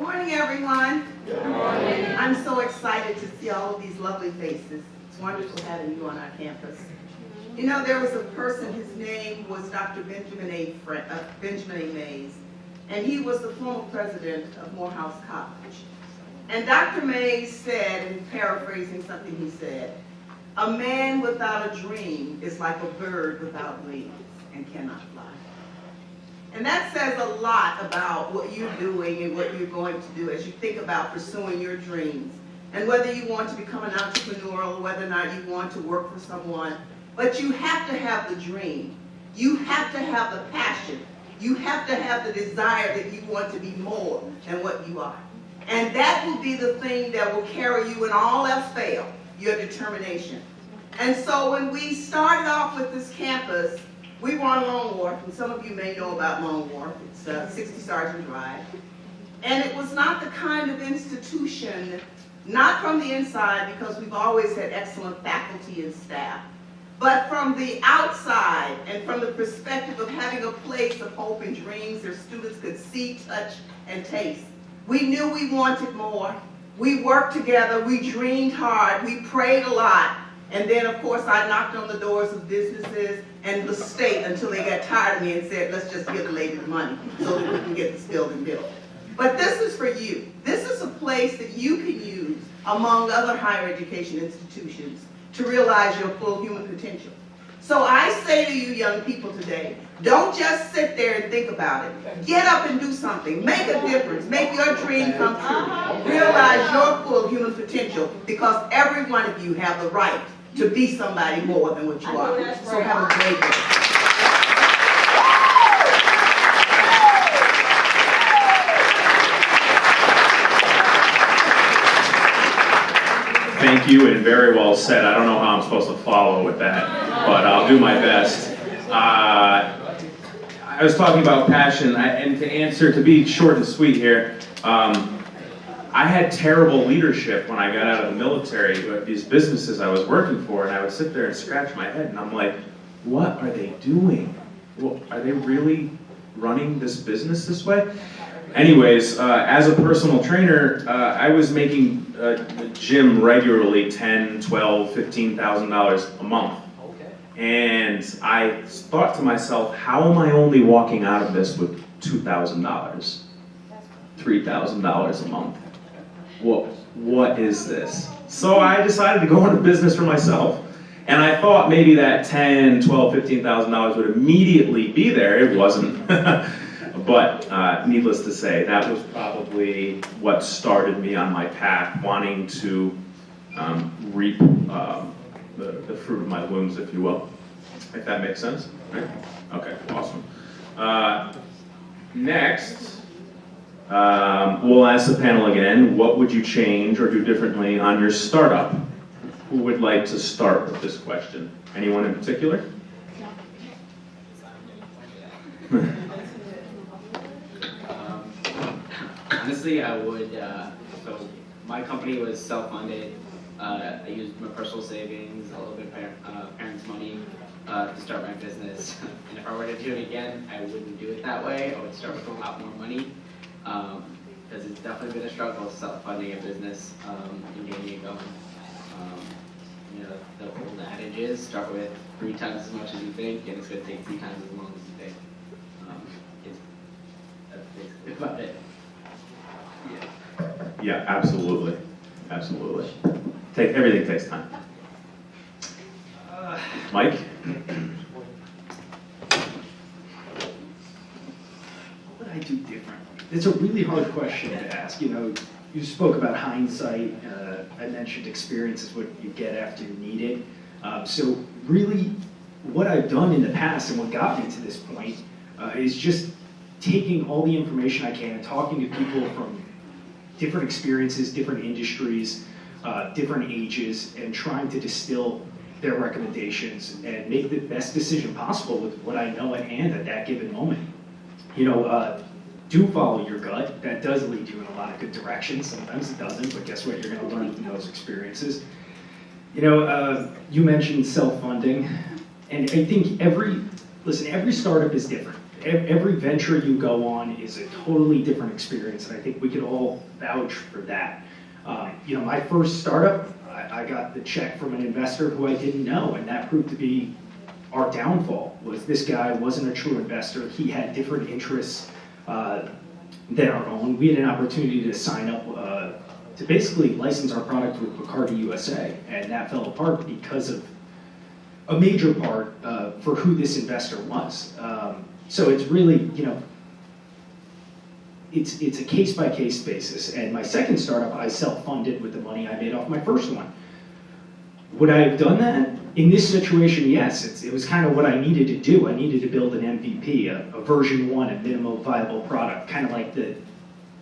morning, everyone. Good morning. I'm so excited to see all of these lovely faces. It's wonderful having you on our campus. You know, there was a person, his name was Dr. Benjamin A. Mays, and he was the former president of Morehouse College. And Dr. Mays said, and paraphrasing something he said, "A man without a dream is like a bird without wings and cannot fly." And that says a lot about what you're doing and what you're going to do as you think about pursuing your dreams. And whether you want to become an entrepreneur or whether or not you want to work for someone, but you have to have the dream. You have to have the passion. You have to have the desire that you want to be more than what you are. And that will be the thing that will carry you when all else fails, your determination. And so when we started off with this campus, we were on Lone Wharf, and some of you may know about Lone Wharf. It's 60 Sergeant Drive. And it was not the kind of institution, not from the inside, because we've always had excellent faculty and staff, but from the outside and from the perspective of having a place of hope and dreams their students could see, touch, and taste. We knew we wanted more. We worked together, we dreamed hard, we prayed a lot. And then, of course, I knocked on the doors of businesses and the state until they got tired of me and said, let's just give the lady the money so that we can get this building built. But this is for you. This is a place that you can use, among other higher education institutions, to realize your full human potential. So I say to you young people today, don't just sit there and think about it. Get up and do something. Make a difference. Make your dream come true. Realize your full human potential, because every one of you have the right to be somebody more than what you are. So have a great day. Thank you, and very well said. I don't know how I'm supposed to follow with that, but I'll do my best. I was talking about passion, and to be short and sweet here, I had terrible leadership when I got out of the military. These businesses I was working for, and I would sit there and scratch my head, and I'm like, what are they doing? Well, are they really running this business this way? Anyways, as a personal trainer, I was making the gym regularly $10,000, $12,000, $15,000 a month. And I thought to myself, how am I only walking out of this with $2,000, $3,000 a month? What is this? So I decided to go into business for myself. And I thought maybe that $10,000, $12,000, $15,000 would immediately be there. It wasn't. But needless to say, that was probably what started me on my path, wanting to reap the fruit of my wounds, if you will. If that makes sense? Right? Okay, awesome. Next, we'll ask the panel again, what would you change or do differently on your startup? Who would like to start with this question? Anyone in particular? Honestly, I would, so my company was self-funded. I used my personal savings, a little bit of parents' money to start my business. And if I were to do it again, I wouldn't do it that way. I would start with a lot more money, because it's definitely been a struggle self-funding a business and getting it going. You know, the old adage is start with 3 times as much as you think, and it's going to take 3 times as long as you think. That's basically about it. Yeah, absolutely. Absolutely. Everything takes time. Mike? What would I do differently? It's a really hard question to ask. You know, you spoke about hindsight. I mentioned experience is what you get after you need it. So really, what I've done in the past and what got me to this point is just taking all the information I can, talking to people from different experiences, different industries, different ages, and trying to distill their recommendations and make the best decision possible with what I know at hand at that given moment. You know, do follow your gut. That does lead you in a lot of good directions. Sometimes it doesn't, but guess what? You're going to learn from those experiences. You know, you mentioned self-funding, and I think every startup is different. every venture you go on is a totally different experience, and I think we could all vouch for that. My first startup, I got the check from an investor who I didn't know, and that proved to be our downfall. Was this guy wasn't a true investor. He had different interests than our own. We had an opportunity to sign up to basically license our product with Bacardi USA, and that fell apart because of a major part for who this investor was. So it's really, it's a case-by-case basis. And my second startup, I self-funded with the money I made off my first one. Would I have done that? In this situation, yes. It was kind of what I needed to do. I needed to build an MVP, a version 1, a minimum viable product, kind of like the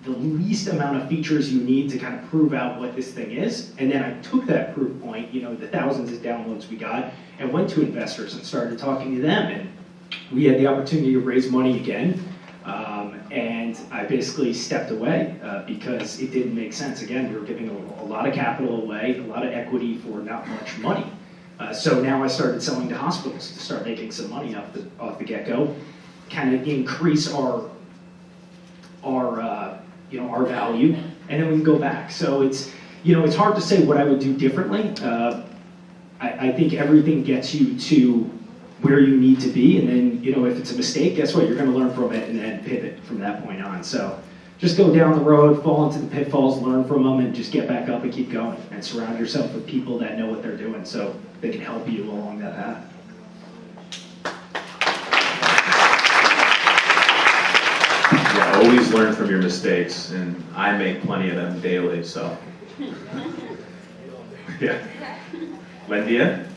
least amount of features you need to kind of prove out what this thing is. And then I took that proof point, the thousands of downloads we got, and went to investors and started talking to them. And we had the opportunity to raise money again. And I basically stepped away because it didn't make sense. Again, we were giving a lot of capital away, a lot of equity for not much money. So now I started selling to hospitals to start making some money off the get-go, kind of increase our value, and then we can go back. So it's hard to say what I would do differently. I think everything gets you to where you need to be, and then, if it's a mistake, guess what? You're going to learn from it and then pivot from that point on. So just go down the road, fall into the pitfalls, learn from them, and just get back up and keep going. And surround yourself with people that know what they're doing so they can help you along that path. Yeah, always learn from your mistakes, and I make plenty of them daily, so. Yeah. Lendia?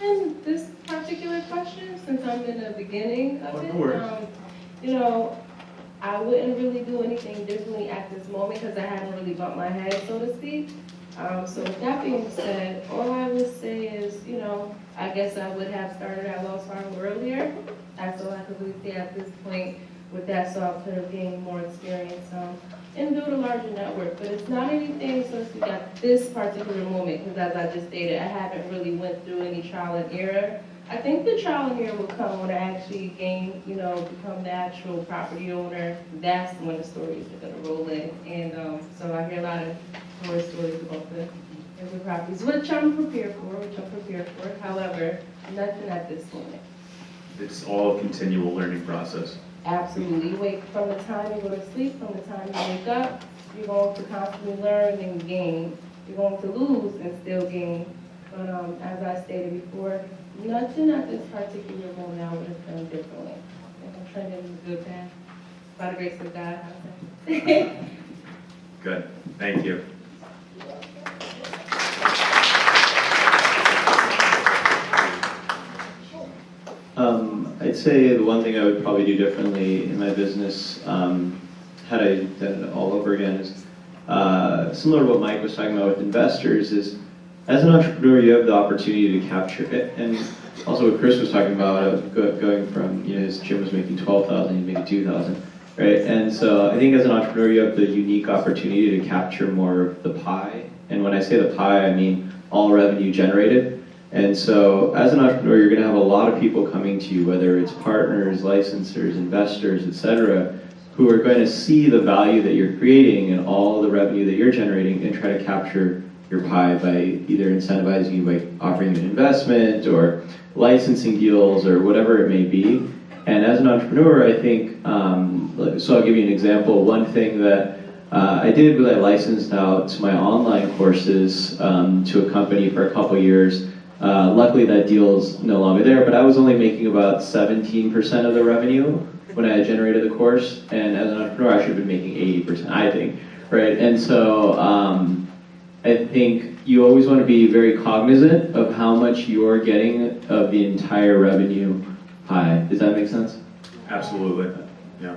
And this particular question, since I'm in the beginning of No worries. I wouldn't really do anything differently at this moment because I haven't really bumped my head, so to speak. So with that being said, all I would say is, I guess I would have started at Wells Fargo earlier. That's all I could really say at this point with that, so I could have gained more experience and build a larger network. But it's not anything since we got this particular moment, because as I just stated, I haven't really went through any trial and error. I think the trial and error will come when I actually gain, become the actual property owner. That's when the stories are gonna roll in. And so I hear a lot of horror stories about the properties, which I'm prepared for. However, nothing at this moment. It's all a continual learning process. Absolutely. You wake from the time you go to sleep, from the time you wake up, you're going to constantly learn and gain. You're going to lose and still gain. But as I stated before, nothing at this particular moment I would have done differently. I think I'm trending in a good path. By the grace of God, I say. Good, thank you. I'd say the one thing I would probably do differently in my business, had I done it all over again, is similar to what Mike was talking about with investors, is as an entrepreneur you have the opportunity to capture it, and also what Chris was talking about, going from, his gym was making $12,000, he's making $2,000, right? And so I think as an entrepreneur you have the unique opportunity to capture more of the pie, and when I say the pie, I mean all revenue generated. And so as an entrepreneur, you're going to have a lot of people coming to you, whether it's partners, licensors, investors, etc., who are going to see the value that you're creating and all the revenue that you're generating and try to capture your pie by either incentivizing you by offering an investment or licensing deals or whatever it may be. And as an entrepreneur, I think, so I'll give you an example. One thing that I did was I licensed out my online courses to a company for a couple years. Luckily that deal's no longer there, but I was only making about 17% of the revenue when I generated the course, and as an entrepreneur I should have been making 80%, I think, right? And so I think you always want to be very cognizant of how much you're getting of the entire revenue pie. Does that make sense? Absolutely, yeah.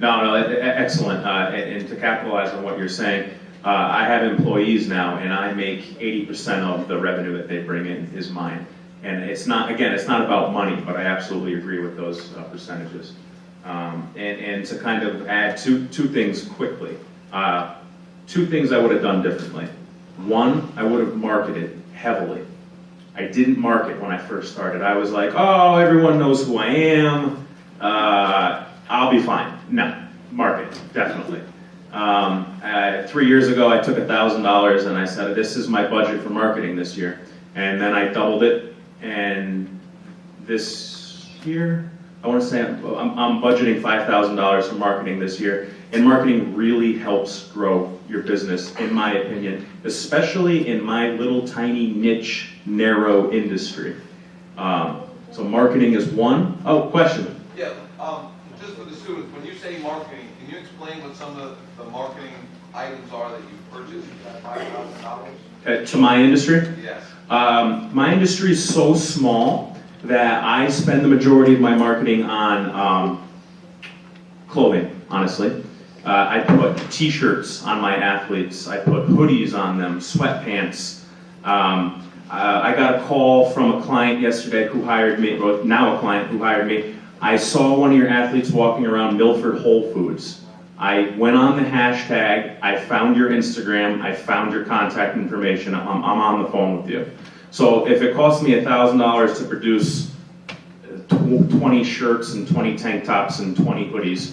No, excellent, and to capitalize on what you're saying, I have employees now, and I make 80% of the revenue that they bring in is mine. And it's not about money, but I absolutely agree with those percentages. And to kind of add two things quickly. Two things I would have done differently. One, I would have marketed heavily. I didn't market when I first started. I was like, oh, everyone knows who I am. I'll be fine. No, market, definitely. 3 years ago, I took $1,000 and I said, this is my budget for marketing this year. And then I doubled it. And this year, I want to say I'm budgeting $5,000 for marketing this year. And marketing really helps grow your business, in my opinion, especially in my little tiny niche, narrow industry. So marketing is one. Oh, question. Yeah, just for the students, when you say marketing, can you explain what some of the marketing items are that you purchased at $5,000? To my industry? Yes. My industry is so small that I spend the majority of my marketing on clothing, honestly. I put t-shirts on my athletes. I put hoodies on them, sweatpants. I got a call from a client yesterday who hired me, well, now a client who hired me. I saw one of your athletes walking around Milford Whole Foods. I went on the hashtag, I found your Instagram, I found your contact information, I'm on the phone with you. So if it costs me $1,000 to produce 20 shirts and 20 tank tops and 20 hoodies,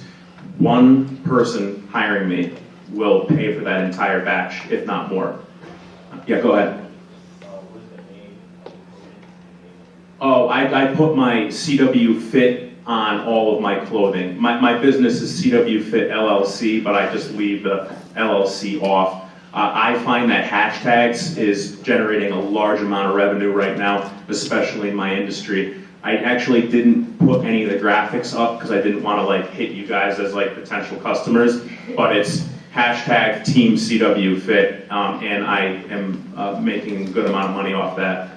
one person hiring me will pay for that entire batch, if not more. Yeah, go ahead. Oh, I put my CW Fit on all of my clothing. My business is CW Fit LLC, but I just leave the LLC off. I find that hashtags is generating a large amount of revenue right now, especially in my industry. I actually didn't put any of the graphics up because I didn't want to like hit you guys as like potential customers, but it's hashtag Team CW Fit, and I am making a good amount of money off that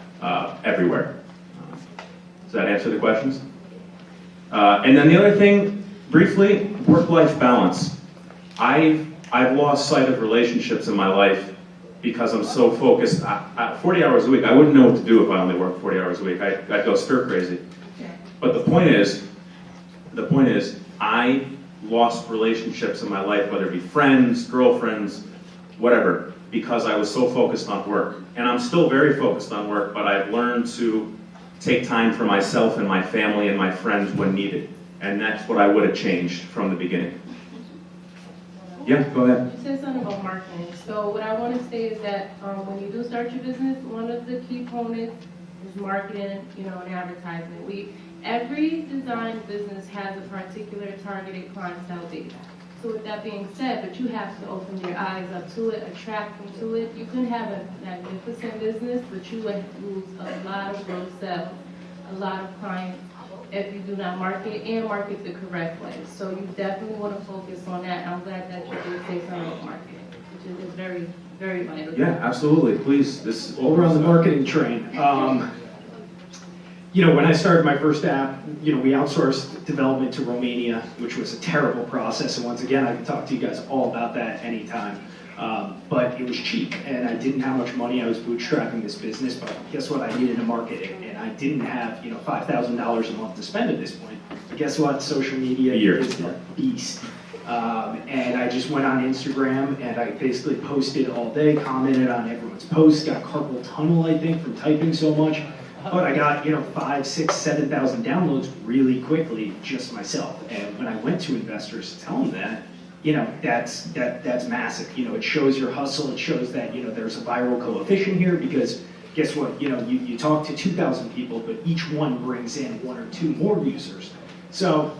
everywhere. Does that answer the questions? And then the other thing, briefly, work-life balance. I've lost sight of relationships in my life because I'm so focused. 40 hours a week, I wouldn't know what to do if I only worked 40 hours a week. I'd go stir crazy. But the point is, I lost relationships in my life, whether it be friends, girlfriends, whatever, because I was so focused on work. And I'm still very focused on work, but I've learned to take time for myself and my family and my friends when needed. And that's what I would have changed from the beginning. Yeah, go ahead. You said something about marketing. So what I want to say is that when you do start your business, one of the key components is marketing, and advertisement. Every design business has a particular targeted clientele data. So with that being said, but you have to open your eyes up to it, attract them to it. You can have a magnificent business, but you would lose a lot of gross sales, a lot of clients, if you do not market and market the correct way. So you definitely want to focus on that. I'm glad that you did say something about marketing, which is very, very vital. Yeah, absolutely. Please, this is Over on the marketing train. When I started my first app, we outsourced development to Romania, which was a terrible process. And once again, I can talk to you guys all about that anytime. But it was cheap, and I didn't have much money. I was bootstrapping this business, but guess what? I needed to market it, and I didn't have $5,000 a month to spend at this point. But guess what? Social media is a beast. And I just went on Instagram, and I basically posted all day, commented on everyone's posts, got carpal tunnel, I think, from typing so much. But I got 5, 6, 7,000 downloads really quickly, just myself. And when I went to investors to tell them that, that's massive. It shows your hustle. It shows that there's a viral coefficient here, because guess what? You talk to 2,000 people, but each one brings in 1 or 2 more users. So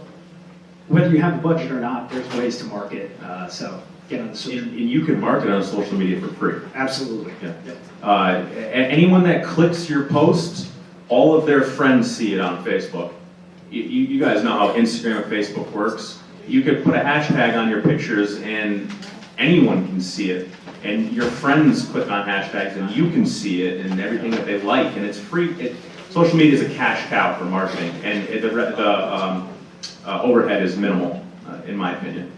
whether you have a budget or not, there's ways to market. So get on the social media. And you can market on social media for free. Absolutely. Yeah. Anyone that clicks your post, all of their friends see it on Facebook. You guys know how Instagram and Facebook works. You could put a hashtag on your pictures and anyone can see it. And your friends click on hashtags and you can see it and everything that they like, and it's free. Social media is a cash cow for marketing, and the overhead is minimal, in my opinion.